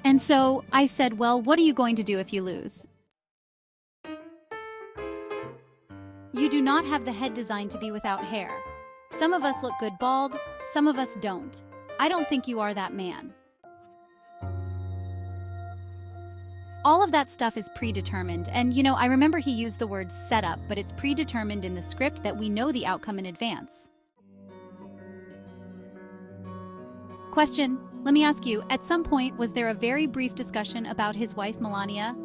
And so I said, well, what are you going to do if you lose? You do not have the head design to be without hair. Some of us look good bald, some of us don't. I don't think you are that man. All of that stuff is predetermined, and I remember he used the word setup, but it's predetermined in the script that we know the outcome in advance. Question, let me ask you, at some point was there a very brief discussion about his wife Melania?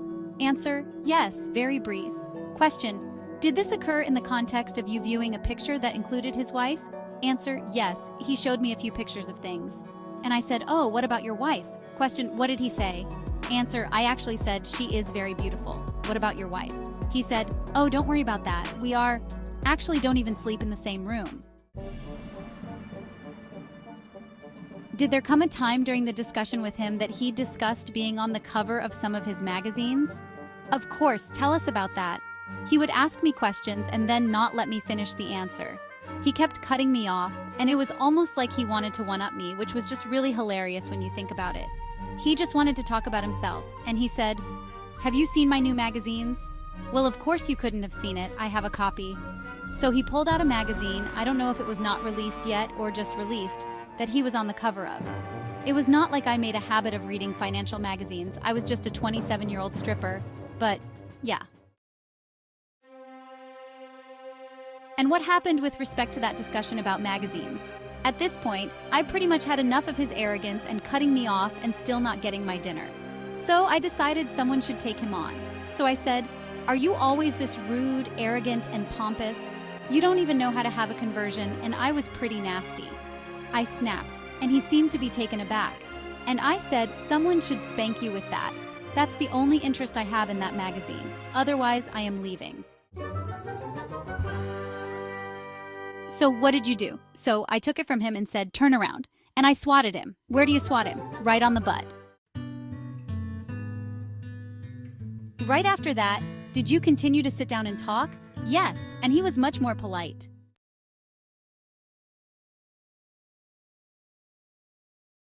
Answer, yes, very brief. Question, did this occur in the context of you viewing a picture that included his wife? Answer, yes, he showed me a few pictures of things. And I said, oh, what about your wife? Question, what did he say? Answer, I actually said, she is very beautiful. What about your wife? He said, oh, don't worry about that. We actually don't even sleep in the same room. Did there come a time during the discussion with him that he discussed being on the cover of some of his magazines? Of course, tell us about that. He would ask me questions and then not let me finish the answer. He kept cutting me off, and it was almost like he wanted to one-up me, which was just really hilarious when you think about it. He just wanted to talk about himself, and he said, have you seen my new magazines? Well, of course you couldn't have seen it. I have a copy. So he pulled out a magazine, I don't know if it was not released yet or just released, that he was on the cover of. It was not like I made a habit of reading financial magazines. I was just a 27-year-old stripper, but yeah. And what happened with respect to that discussion about magazines? At this point, I pretty much had enough of his arrogance and cutting me off and still not getting my dinner. So I decided someone should take him on. So I said, are you always this rude, arrogant, and pompous? You don't even know how to have a conversion, and I was pretty nasty. I snapped, and he seemed to be taken aback. And I said, someone should spank you with that. That's the only interest I have in that magazine. Otherwise, I am leaving. So what did you do? So I took it from him and said, turn around. And I swatted him. Where do you swat him? Right on the butt. Right after that, did you continue to sit down and talk? Yes, and he was much more polite.